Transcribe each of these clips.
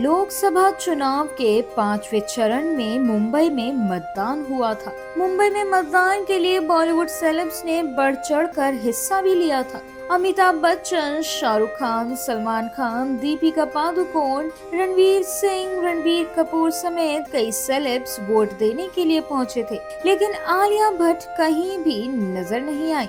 लोकसभा चुनाव के 5वें चरण में मुंबई में मतदान हुआ था। मुंबई में मतदान के लिए बॉलीवुड सेलेब्स ने बढ़ चढ़कर हिस्सा भी लिया था। अमिताभ बच्चन, शाहरुख खान, सलमान खान, दीपिका पादुकोण, रणवीर सिंह, रणबीर कपूर समेत कई सेलेब्स वोट देने के लिए पहुंचे थे, लेकिन आलिया भट्ट कहीं भी नजर नहीं आई।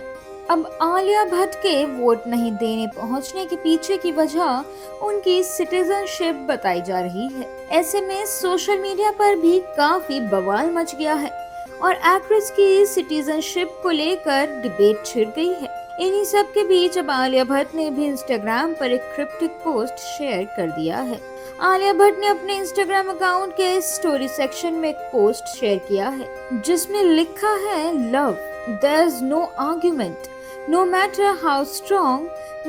अब आलिया भट्ट के वोट नहीं देने पहुंचने के पीछे की वजह उनकी सिटीजनशिप बताई जा रही है। ऐसे में सोशल मीडिया पर भी काफी बवाल मच गया है और एक्ट्रेस की सिटीजनशिप को लेकर डिबेट छिड़ गई है। इन्हीं सब के बीच अब आलिया भट्ट ने भी इंस्टाग्राम पर एक क्रिप्टिक पोस्ट शेयर कर दिया है। आलिया भट्ट ने अपने इंस्टाग्राम अकाउंट के स्टोरी सेक्शन में एक पोस्ट शेयर किया है जिसमें लिखा है, love, there is no argument, no matter how strong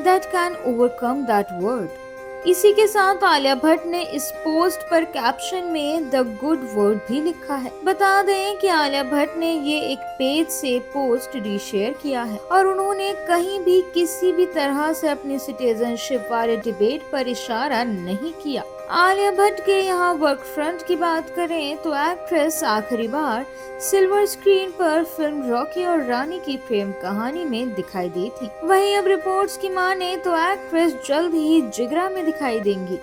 that can overcome that word। इसी के साथ आलिया भट्ट ने इस पोस्ट पर कैप्शन में द गुड वर्ड भी लिखा है। बता दें कि आलिया भट्ट ने ये एक पेज से पोस्ट रीशेयर किया है और उन्होंने कहीं भी किसी भी तरह से अपनी सिटीजनशिप वाले डिबेट पर इशारा नहीं किया। आलिया भट्ट के यहाँ वर्क फ्रंट की बात करें तो एक्ट्रेस आखिरी बार सिल्वर स्क्रीन पर फिल्म रॉकी और रानी की प्रेम कहानी में दिखाई दी थी। वहीं अब रिपोर्ट्स की माने तो एक्ट्रेस जल्द ही जिगरा में दिखाई देंगी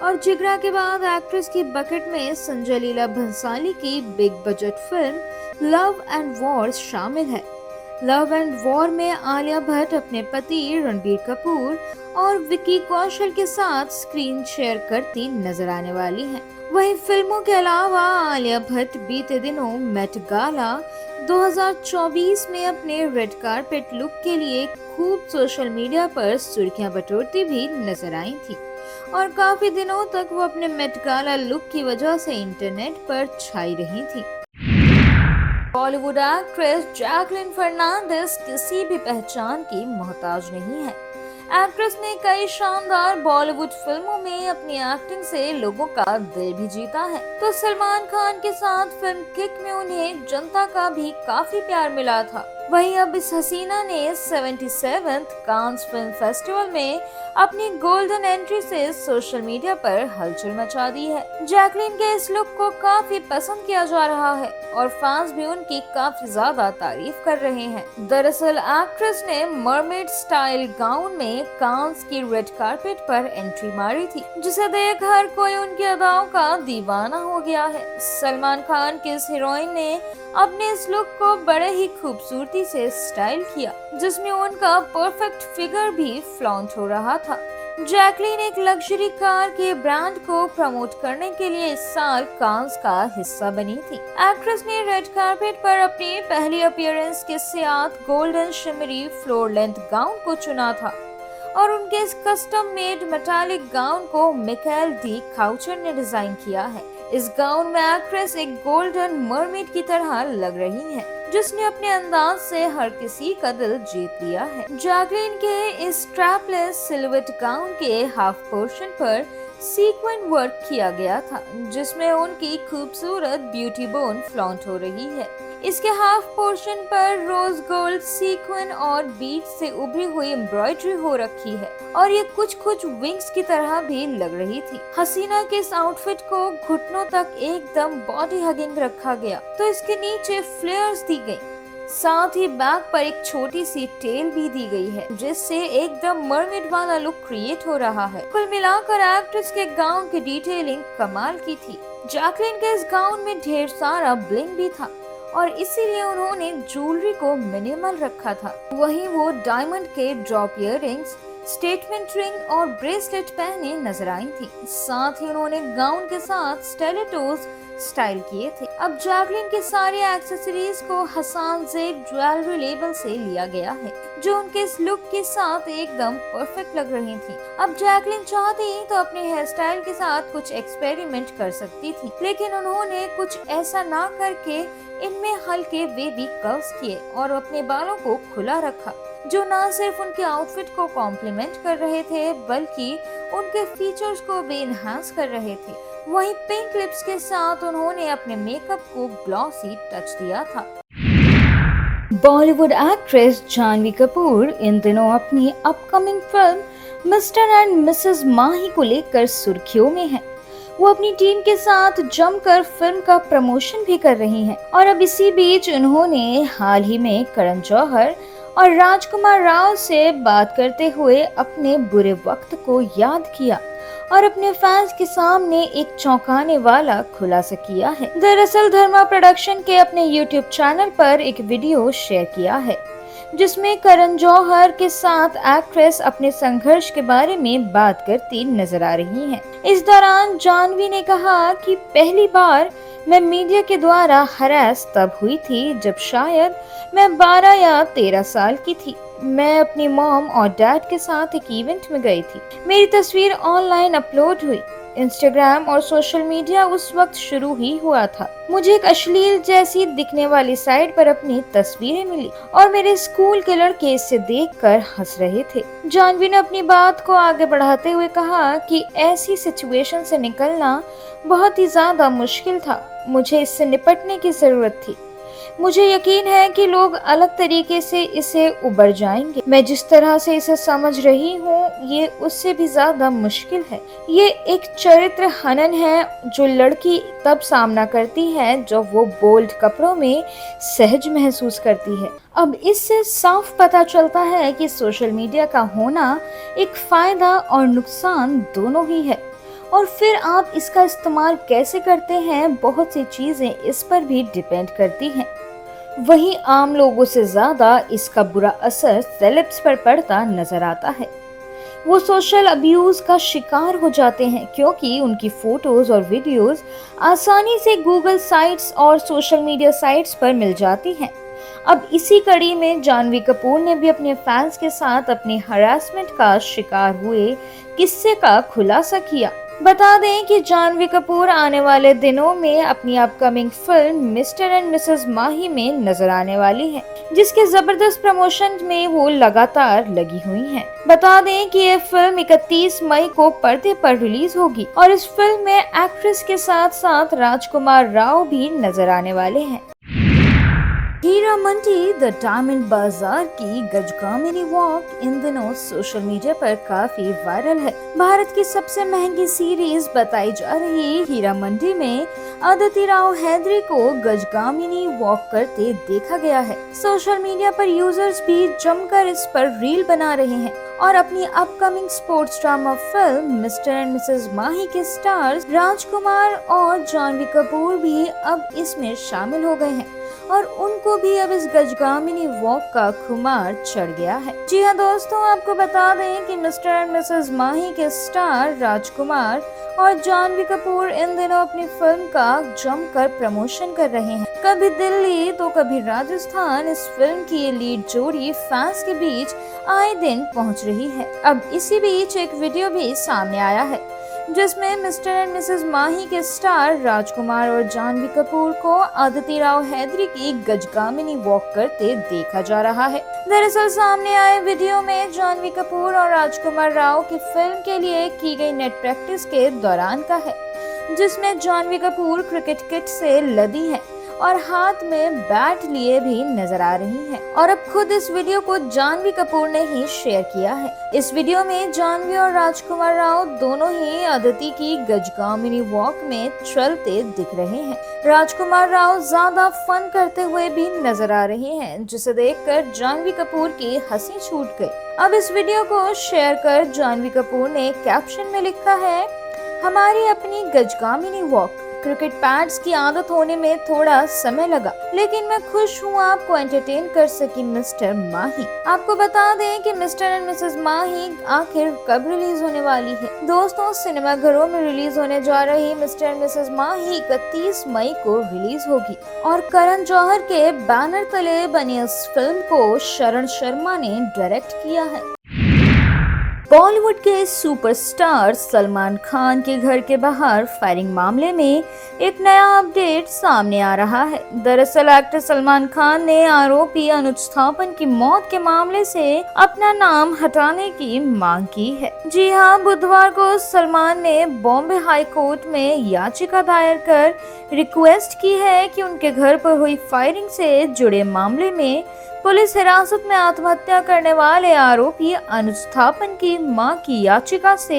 और जिगरा के बाद एक्ट्रेस की बकेट में संजय लीला भंसाली की big budget film love and war शामिल है। लव एंड वॉर में आलिया भट्ट अपने पति रणबीर कपूर और विकी कौशल के साथ स्क्रीन शेयर करती नजर आने वाली हैं। वहीं फिल्मों के अलावा आलिया भट्ट बीते दिनों मेट गाला 2024 में अपने रेड कारपेट लुक के लिए खूब सोशल मीडिया पर सुर्खियां बटोरती भी नजर आई थी और काफी दिनों तक वो अपने मेट गाला लुक की वजह से इंटरनेट पर छाई रही थी। बॉलीवुड एक्ट्रेस जैकलिन फर्नांडिस किसी भी पहचान की मोहताज नहीं है। एक्ट्रेस ने कई शानदार बॉलीवुड फिल्मों में अपनी एक्टिंग से लोगों का दिल भी जीता है, तो सलमान खान के साथ फिल्म किक में उन्हें जनता का भी काफी प्यार मिला था। वहीं अब इस हसीना ने 77th कांस फिल्म फेस्टिवल में अपनी गोल्डन एंट्री से सोशल मीडिया पर हलचल मचा दी है। जैकलिन के इस लुक को काफी पसंद किया जा रहा है और फैंस भी उनकी काफी ज्यादा तारीफ कर रहे हैं। दरअसल एक्ट्रेस ने मरमेड स्टाइल गाउन में कांस की रेड कारपेट पर एंट्री मारी थी, जिसे देख हर कोई उनकी अदाओं का दीवाना हो गया है। सलमान खान की इस हीरोइन ने अपने इस लुक को बड़े ही खूबसूरती से स्टाइल किया, जिसमें उनका परफेक्ट फिगर भी फ्लॉन्ट हो रहा था। जैकलिन एक लग्जरी कार के ब्रांड को प्रमोट करने के लिए इस साल कांस का हिस्सा बनी थी। एक्ट्रेस ने रेड कारपेट पर अपनी पहली अपीयरेंस के साथ golden shimmery floor length gown को चुना था और उनके इस कस्टम मेड मेटालिक गाउन को मिकाएल डी काउचर ने डिजाइन किया है। इस गाउन में एक्ट्रेस एक गोल्डन मरमेड की तरह लग रही है, जिसने अपने अंदाज से हर किसी का दिल जीत लिया है। जैकलिन के इस स्ट्रैपलेस सिलुएट गाउन के हाफ पोर्शन पर सीक्वेंट वर्क किया गया था, जिसमें उनकी खूबसूरत ब्यूटी बोन फ्लॉन्ट हो रही है। इसके हाफ पोर्शन पर रोज गोल्ड सीक्वेंट और बीट से उभरी हुई एम्ब्रॉयडरी हो रखी है और ये कुछ विंग्स की तरह भी लग रही थी। हसीना के इस आउटफिट को घुटनों तक एकदम बॉडी हगिंग रखा गया, तो इसके नीचे फ्लेयर्स दी गई। साथ ही बैक पर एक छोटी सी टेल भी दी गई है, जिससे एकदम मरमेड वाला लुक क्रिएट हो रहा है। कुल मिलाकर एक्ट्रेस के गाउन की डिटेलिंग कमाल की थी। जैकलिन के इस गाउन में ढेर सारा ब्लिंग भी था और इसीलिए उन्होंने ज्वेलरी को मिनिमल रखा था। वहीं वो डायमंड के ड्रॉप इयररिंग्स, स्टेटमेंट रिंग और ब्रेसलेट पहने नजर आई थी। साथ ही उन्होंने गाउन के साथ स्टिलेटोस स्टाइल किए थे। अब जैकलिन के सारे एक्सेसरीज को हसान ज़ेब ज्वेलरी लेबल से लिया गया है, जो उनके इस लुक के साथ एकदम परफेक्ट लग रही थी। अब जैकलिन चाहती तो अपने हेयर स्टाइल के साथ कुछ एक्सपेरिमेंट कर सकती थी, लेकिन उन्होंने कुछ ऐसा ना करके इनमें हल्के बेबी कर्ल्स किए और अपने बालों को खुला रखा, जो न सिर्फ उनके आउटफिट को कॉम्प्लीमेंट कर रहे थे बल्कि उनके फीचर्स को भी इनहांस कर रहे थे। वहीं पिंक लिप्स के साथ उन्होंने अपने मेकअप को ग्लॉसी टच दिया था। बॉलीवुड एक्ट्रेस जानवी कपूर इन दिनों अपनी upcoming film mister and missus Mahi को लेकर सुर्खियों में है। वो अपनी टीम के साथ जमकर फिल्म का प्रमोशन भी कर रही हैं। और अब इसी बीच उन्होंने हाल ही में करण जौहर और राजकुमार राव से बात करते हुए अपने बुरे वक्त को याद किया और अपने फैंस के सामने एक चौंकाने वाला खुलासा किया है। दरअसल धर्मा प्रोडक्शन के अपने YouTube चैनल पर एक वीडियो शेयर किया है जिसमें करण जौहर के साथ एक्ट्रेस अपने संघर्ष के बारे में बात करती नजर आ रही हैं। इस दौरान जाह्नवी ने कहा कि पहली बार मैं मीडिया के द्वारा हरास तब हुई थी जब शायद मैं 12 या 13 साल की थी। मैं अपनी मॉम और डैड के साथ एक इवेंट में गई थी। मेरी तस्वीर ऑनलाइन अपलोड हुई। इंस्टाग्राम और सोशल मीडिया उस वक्त शुरू ही हुआ था। मुझे एक अश्लील जैसी दिखने वाली साइट पर अपनी तस्वीरें मिली और मेरे स्कूल के लड़के इसे देखकर हंस रहे थे। जाह्नवी ने अपनी बात को आगे बढ़ाते हुए कहा कि ऐसी सिचुएशन से निकलना बहुत ही ज्यादा मुश्किल था। मुझे इससे निपटने की जरूरत थी। मुझे यकीन है कि लोग अलग तरीके से इसे उबर जाएंगे। मैं जिस तरह से इसे समझ रही हूँ ये उससे भी ज्यादा मुश्किल है। ये एक चरित्र हनन है जो लड़की तब सामना करती है जब वो बोल्ड कपड़ों में सहज महसूस करती है। अब इससे साफ पता चलता है कि सोशल मीडिया का होना एक फायदा और नुकसान दोनों ही है और फिर आप इसका इस्तेमाल कैसे करते हैं बहुत सी चीजें इस पर भी डिपेंड करती हैं। वहीं आम लोगों से ज्यादा इसका बुरा असर सेलेब्स पर पड़ता नजर आता है। वो सोशल अब्यूज का शिकार हो जाते हैं क्योंकि उनकी फोटोज और वीडियोस आसानी से गूगल साइट्स और सोशल मीडिया साइट्स पर मिल जाती हैं। अब इसी कड़ी में जाह्नवी कपूर ने भी अपने फैंस के साथ अपने हरासमेंट का शिकार हुए किस्से का खुलासा किया। बता दें कि जाह्नवी कपूर आने वाले दिनों में अपनी upcoming film mister and missus Mahi में नजर आने वाली हैं, जिसके जबरदस्त प्रमोशन में वो लगातार लगी हुई हैं। बता दें कि ये फिल्म 31 मई को पर्दे पर रिलीज होगी और इस फिल्म में एक्ट्रेस के साथ साथ राजकुमार राव भी नजर आने वाले हैं। हीरा मंडी द डायमंड बाजार की गजगामिनी वॉक इन दिनों सोशल मीडिया पर काफी वायरल है। भारत की सबसे महंगी सीरीज बताई जा रही हीरा मंडी में अदिति राव हैदरी को गजगामिनी वॉक करते देखा गया है। सोशल मीडिया पर यूजर्स भी जमकर इस पर रील बना रहे हैं और अपनी upcoming sports drama film mister and missus Mahi के स्टार्स राजकुमार और जाह्नवी कपूर भी अब इसमें शामिल हो गए हैं और उनको भी अब इस गजगामिनी वॉक का खुमार चढ़ गया है। जी हाँ दोस्तों, आपको बता दें कि मिस्टर एंड मिसेस माही के स्टार राजकुमार और जाह्नवी कपूर इन दिनों अपनी फिल्म का जमकर प्रमोशन कर रहे हैं। कभी दिल्ली तो कभी राजस्थान इस फिल्म की ये लीड जोड़ी फैंस के बीच आए दिन पहुंच रही है। अब इसी बीच एक वीडियो भी सामने आया है जिसमें मिस्टर एंड मिसेस माही के स्टार राजकुमार और जाह्नवी कपूर को अदिति राव हैदरी की गजगामिनी वॉक करते देखा जा रहा है। दरअसल सामने आए वीडियो में जाह्नवी कपूर और राजकुमार राव की फिल्म के लिए की गई नेट प्रैक्टिस के दौरान का है, जिसमें जाह्नवी कपूर क्रिकेट किट से लदी है और हाथ में बैट लिए भी नजर आ रही हैं। और अब खुद इस वीडियो को जाह्नवी कपूर ने ही शेयर किया है। इस वीडियो में जाह्नवी और राजकुमार राव दोनों ही अदिति की गजगामिनी वॉक में चलते दिख रहे हैं। राजकुमार राव ज्यादा फन करते हुए भी नजर आ रहे हैं, जिसे देखकर जाह्नवी कपूर की हंसी छूट गई। अब इस वीडियो को शेयर कर जाह्नवी कपूर ने कैप्शन में लिखा है, हमारी अपनी गजगामिनी वॉक। क्रिकेट पैड्स की आदत होने में थोड़ा समय लगा, लेकिन मैं खुश हूँ आपको एंटरटेन कर सकी मिस्टर माही। आपको बता दें कि मिस्टर एंड मिसेस माही आखिर कब रिलीज होने वाली है। दोस्तों, सिनेमाघरों में रिलीज होने जा रही मिस्टर एंड मिसेस माही 31 मई को रिलीज होगी और करण जौहर के बैनर तले बनी इस फिल्म को शरण शर्मा ने डायरेक्ट किया है। बॉलीवुड के सुपरस्टार सलमान खान के घर के बाहर फायरिंग मामले में एक नया अपडेट सामने आ रहा है। दरअसल एक्टर सलमान खान ने आरोपी अनुज थापन की मौत के मामले से अपना नाम हटाने की मांग की है। जी हां, बुधवार को सलमान ने बॉम्बे हाई कोर्ट में याचिका दायर कर रिक्वेस्ट की है कि उनके घर पर हुई फायरिंग से जुड़े मामले में पुलिस हिरासत में आत्महत्या करने वाले आरोपी अनुज थापन की मां की याचिका से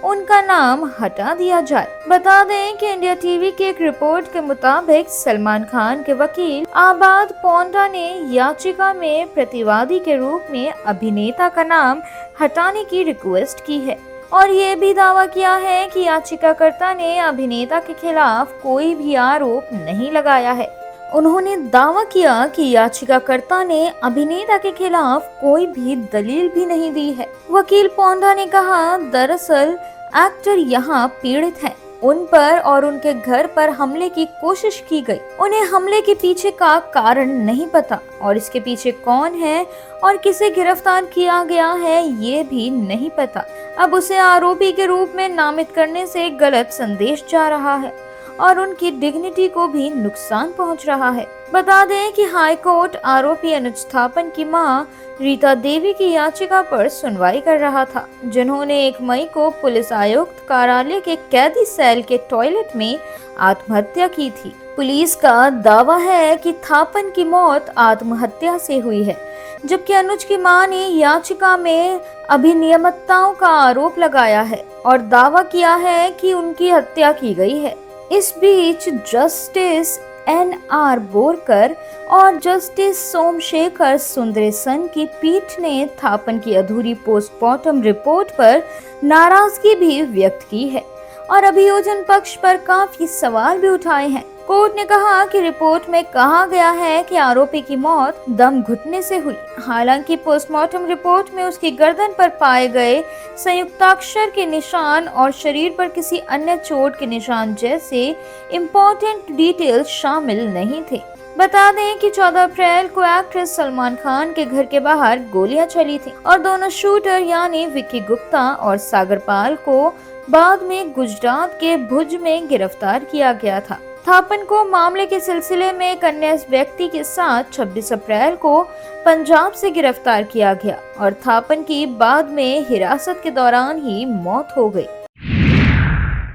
उनका नाम हटा दिया जाए। बता दें कि इंडिया टीवी की एक रिपोर्ट के मुताबिक सलमान खान के वकील आबाद पोंडा ने याचिका में प्रतिवादी के रूप में अभिनेता का नाम हटाने की रिक्वेस्ट की है और ये भी दावा किया है कि याचिकाकर्ता ने अभिनेता के खिलाफ कोई भी आरोप नहीं लगाया है। उन्होंने दावा किया कि याचिकाकर्ता ने अभिनेता के खिलाफ कोई भी दलील भी नहीं दी है। वकील पोंडा ने कहा, दरअसल एक्टर यहाँ पीड़ित हैं। उन पर और उनके घर पर हमले की कोशिश की गई। उन्हें हमले के पीछे का कारण नहीं पता और इसके पीछे कौन है और किसे गिरफ्तार किया गया है ये भी नहीं पता। अब उसे आरोपी के रूप में नामित करने से गलत संदेश जा रहा है और उनकी डिग्निटी को भी नुकसान पहुंच रहा है। बता दें कि हाई कोर्ट आरोपी अनुज थापन की मां रीता देवी की याचिका पर सुनवाई कर रहा था, जिन्होंने 1 मई को पुलिस आयुक्त कार्यालय के कैदी सेल के टॉयलेट में आत्महत्या की थी। पुलिस का दावा है कि थापन की मौत आत्महत्या से हुई है, जबकि अनुज की मां ने याचिका में अनियमितताओं का आरोप लगाया है और दावा किया है कि उनकी हत्या की गई है। इस बीच जस्टिस NR बोरकर और जस्टिस सोमशेखर सुंदरेसन की पीठ ने थापन की अधूरी पोस्टमार्टम रिपोर्ट पर नाराजगी भी व्यक्त की है और अभियोजन पक्ष पर काफी सवाल भी उठाए हैं। कोर्ट ने कहा कि रिपोर्ट में कहा गया है कि आरोपी की मौत दम घुटने से हुई। हालांकि पोस्टमार्टम रिपोर्ट में उसकी गर्दन पर पाए गए संयुक्ताक्षर के निशान और शरीर पर किसी अन्य चोट के निशान जैसे इम्पोर्टेंट डिटेल्स शामिल नहीं थे। बता दें कि 14 अप्रैल को एक्ट्रेस सलमान खान के घर के बाहर गोलियां चली थी और दोनों शूटर यानी विक्की गुप्ता और सागर पाल को बाद में गुजरात के भुज में गिरफ्तार किया गया था। थापन को मामले के सिलसिले में एक अन्य व्यक्ति के साथ 26 अप्रैल को पंजाब से गिरफ्तार किया गया और थापन की बाद में हिरासत के दौरान ही मौत हो गई।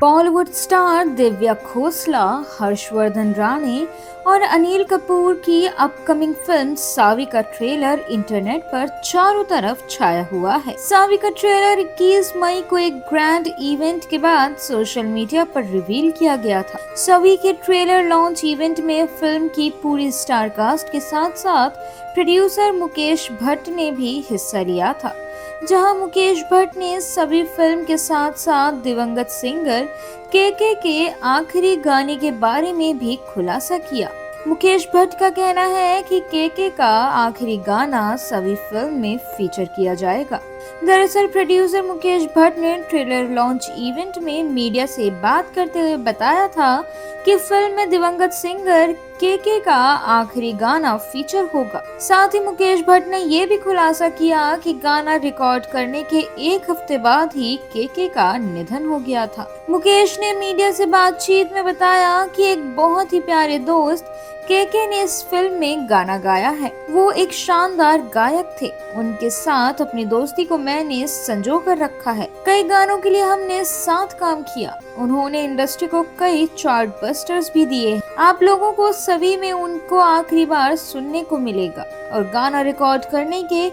बॉलीवुड स्टार दिव्या खोसला, हर्षवर्धन राणे और अनिल कपूर की अपकमिंग फिल्म सावी का ट्रेलर इंटरनेट पर चारों तरफ छाया हुआ है। सावी का ट्रेलर 21 मई को एक ग्रैंड इवेंट के बाद सोशल मीडिया पर रिवील किया गया था। सावी के ट्रेलर लॉन्च इवेंट में फिल्म की पूरी स्टार कास्ट के साथ साथ प्रोड्यूसर मुकेश भट्ट ने भी हिस्सा लिया था, जहां मुकेश भट्ट ने सभी फिल्म के साथ साथ दिवंगत सिंगर के आखिरी गाने के बारे में भी खुलासा किया। मुकेश भट्ट का कहना है कि के का आखिरी गाना सभी फिल्म में फीचर किया जाएगा। दरअसल प्रोड्यूसर मुकेश भट्ट ने ट्रेलर लॉन्च इवेंट में मीडिया से बात करते हुए बताया था कि फिल्म में दिवंगत सिंगर के का आखिरी गाना फीचर होगा। साथ ही मुकेश भट्ट ने ये भी खुलासा किया कि गाना रिकॉर्ड करने के 1 हफ्ते बाद ही के का निधन हो गया था। मुकेश ने मीडिया से बातचीत में बताया कि एक बहुत ही प्यारे दोस्त के ने इस फिल्म में गाना गाया है। वो एक शानदार गायक थे। उनके साथ अपनी दोस्ती को मैंने संजो कर रखा है। कई गानों के लिए हमने साथ काम किया। उन्होंने इंडस्ट्री को कई चार्ट बस्टर्स भी दिए। आप लोगों को सभी में उनको आखिरी बार सुनने को मिलेगा और गाना रिकॉर्ड करने के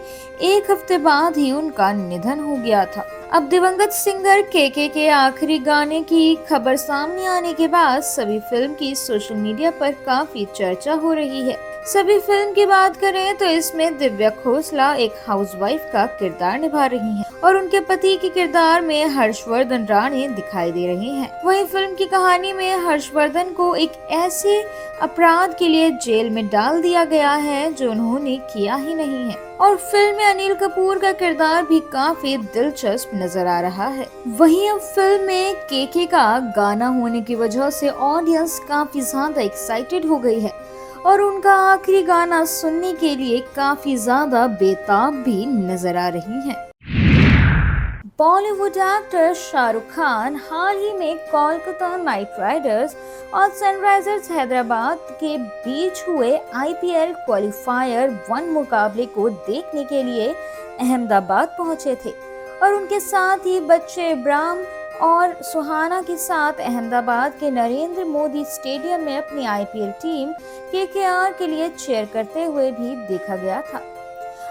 1 हफ्ते बाद ही उनका निधन हो गया था। अब दिवंगत सिंगर के आखिरी गाने की खबर सामने आने के बाद सभी फिल्म की सोशल मीडिया पर काफी चर्चा हो रही है। सभी फिल्म की बात करें तो इसमें दिव्या खोसला एक हाउसवाइफ का किरदार निभा रही हैं और उनके पति के किरदार में हर्षवर्धन राणे दिखाई दे रहे हैं। वहीं फिल्म की कहानी में हर्षवर्धन को एक ऐसे अपराध के लिए जेल में डाल दिया गया है जो उन्होंने किया ही नहीं है और फिल्म में अनिल कपूर का किरदार भी काफी दिलचस्प नजर आ रहा है। वहीं अब फिल्म में के का गाना होने की वजह से ऑडियंस काफी ज्यादा एक्साइटेड हो गई है और उनका आखिरी गाना सुनने के लिए काफी ज्यादा बेताब भी नजर आ रही हैं। बॉलीवुड एक्टर शाहरुख खान हाल ही में कोलकाता नाइट राइडर्स और सनराइजर्स हैदराबाद के बीच हुए IPL क्वालिफायर 1 मुकाबले को देखने के लिए अहमदाबाद पहुंचे थे और उनके साथ ही बच्चे इब्राहिम और सुहाना के साथ अहमदाबाद के नरेंद्र मोदी स्टेडियम में अपनी आईपीएल टीम केकेआर के लिए चीयर करते हुए भी देखा गया था।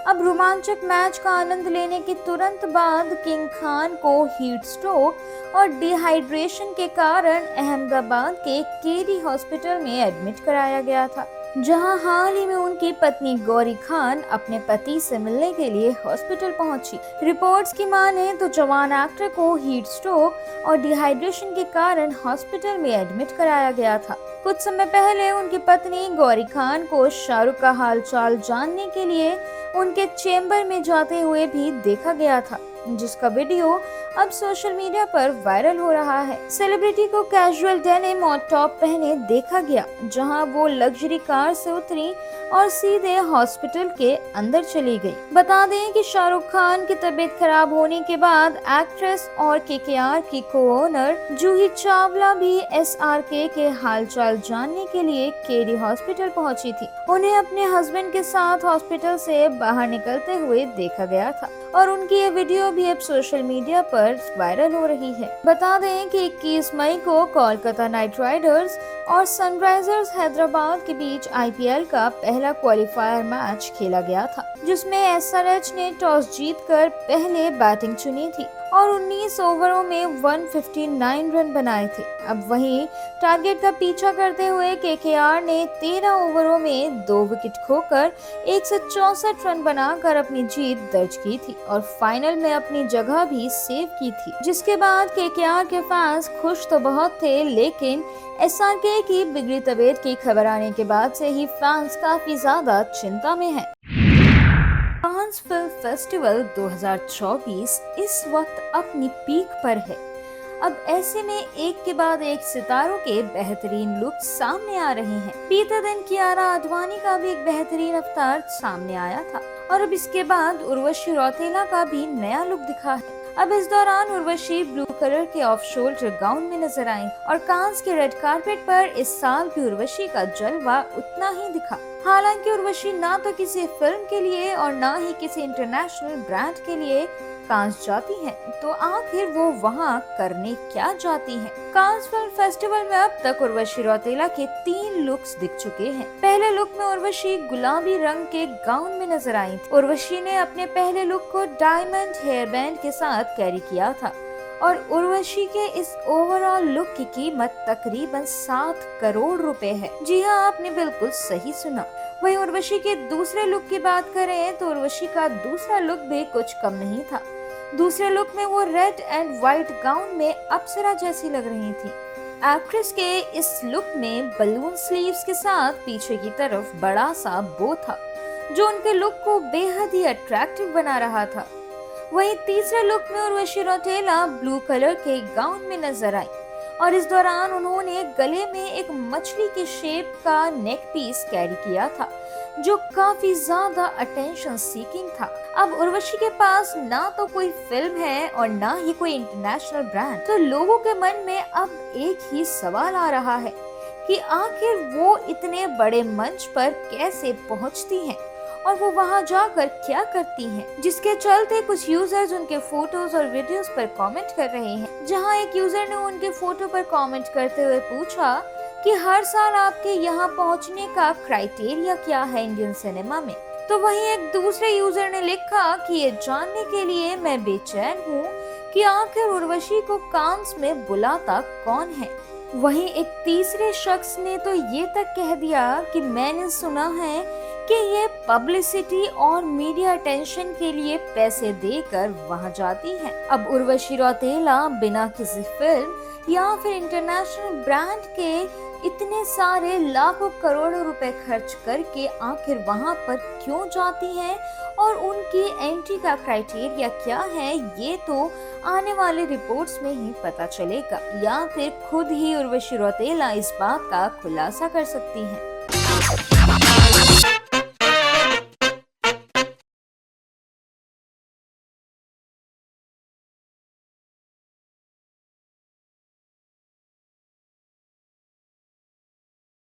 अब रोमांचक मैच का आनंद लेने के तुरंत बाद किंग खान को हीट स्ट्रोक और डिहाइड्रेशन के कारण अहमदाबाद के केरी हॉस्पिटल में एडमिट कराया गया था, जहां हाल ही में उनकी पत्नी गौरी खान अपने पति से मिलने के लिए हॉस्पिटल पहुंची। रिपोर्ट्स की माने तो जवान एक्टर को हीट स्ट्रोक और डिहाइड्रेशन के कारण हॉस्पिटल में एडमिट कराया गया था। कुछ समय पहले उनकी पत्नी गौरी खान को शाहरुख का हालचाल जानने के लिए उनके चेंबर में जाते हुए भी देखा गया था, जिसका वीडियो अब सोशल मीडिया पर वायरल हो रहा है। सेलिब्रिटी को कैजुअल डेनिम और टॉप पहने देखा गया, जहां वो लग्जरी कार से उतरी और सीधे हॉस्पिटल के अंदर चली गई। बता दें कि शाहरुख खान की तबीयत खराब होने के बाद एक्ट्रेस और केकेआर की को-ओनर जूही चावला भी एसआरके के हालचाल जानने के लिए केरी हॉस्पिटल पहुंची थी। उन्हें अपने हस्बैंड के साथ हॉस्पिटल से बाहर निकलते हुए देखा गया था और उनकी ये वीडियो भी अब सोशल मीडिया पर वायरल हो रही है। बता दें कि 21 मई को कोलकाता नाइट राइडर्स और सनराइजर्स हैदराबाद के बीच आईपीएल का पहला क्वालिफायर मैच खेला गया था, जिसमें एसआरएच ने टॉस जीतकर पहले बैटिंग चुनी थी और 19 ओवरों में 159 रन बनाए थे। अब वहीं टारगेट का पीछा करते हुए केकेआर ने 13 ओवरों में 2 विकेट खोकर 164 रन बनाकर अपनी जीत दर्ज की थी और फाइनल में अपनी जगह भी सेव की थी। जिसके बाद केकेआर के फैंस खुश तो बहुत थे, लेकिन एसआरके की बिगड़ी तबीयत की खबर आने के बाद से ही फैंस काफी ज्यादा चिंता में हैं। कांस फिल्म फेस्टिवल 2024 इस वक्त अपनी पीक पर है। अब ऐसे में एक के बाद एक सितारों के बेहतरीन लुक सामने आ रहे हैं। बीते दिन कियारा आडवाणी का भी एक बेहतरीन अवतार सामने आया था और अब इसके बाद उर्वशी रौतेला का भी नया लुक दिखा है। अब इस दौरान उर्वशी ब्लू कलर के ऑफ शोल्डर गाउन में नजर आई और कांस के रेड कारपेट पर इस साल भी उर्वशी का जलवा उतना ही दिखा। हालांकि उर्वशी ना तो किसी फिल्म के लिए और ना ही किसी इंटरनेशनल ब्रांड के लिए कांस जाती हैं, तो आखिर वो वहाँ करने क्या जाती हैं? कांस फिल्म फेस्टिवल में अब तक उर्वशी रौतेला के 3 लुक्स दिख चुके हैं। पहले लुक में उर्वशी गुलाबी रंग के गाउन में नजर आई थी। उर्वशी ने अपने पहले लुक को डायमंड हेयर बैंड के साथ कैरी किया था और उर्वशी के इस ओवरऑल लुक की कीमत तकरीबन 7 करोड़ रुपए है। जी हाँ, आपने बिल्कुल सही सुना। वहीं उर्वशी के दूसरे लुक की बात करें तो उर्वशी का दूसरा लुक भी कुछ कम नहीं था। दूसरे लुक में वो रेड एंड व्हाइट गाउन में अप्सरा जैसी लग रही थी। एक्ट्रेस के इस लुक में बलून स्लीव्स के साथ पीछे की तरफ बड़ा सा बो था, जो उनके लुक को बेहद ही अट्रैक्टिव बना रहा था। वहीं तीसरे लुक में उर्वशी रौतेला ब्लू कलर के गाउन में नजर आई और इस दौरान उन्होंने गले में एक मछली के शेप का नेक पीस कैरी किया था, जो काफी ज्यादा अटेंशन सीकिंग था। अब उर्वशी के पास ना तो कोई फिल्म है और ना ही कोई इंटरनेशनल ब्रांड, तो लोगों के मन में अब एक ही सवाल आ रहा है कि आखिर वो इतने बड़े मंच पर कैसे पहुंचती हैं और वो वहां जाकर क्या करती हैं, जिसके चलते कुछ यूजर्स उनके फोटोज और वीडियोस पर कमेंट कर रहे हैं। जहां एक यूजर ने उनके फोटो पर कमेंट करते हुए पूछा कि हर साल आपके यहाँ पहुँचने का क्राइटेरिया क्या है इंडियन सिनेमा में। तो वहीं एक दूसरे यूजर ने लिखा कि ये जानने के लिए मैं बेचैन हूँ कि आखिर उर्वशी को कांस में बुलाता कौन है। वहीं एक तीसरे शख्स ने तो ये तक कह दिया कि मैंने सुना है कि ये पब्लिसिटी और मीडिया अटेंशन के लिए पैसे देकर वहां जाती हैं। अब उर्वशी रौतेला बिना किसी फिल्म या फिर इंटरनेशनल ब्रांड के इतने सारे लाखों करोड़ों रुपए खर्च करके आखिर वहां पर क्यों जाती हैं और उनकी एंट्री का क्राइटेरिया क्या है, ये तो आने वाले रिपोर्ट्स में ही पता चलेगा या फिर खुद ही उर्वशी रौतेला इस बात का खुलासा कर सकती हैं।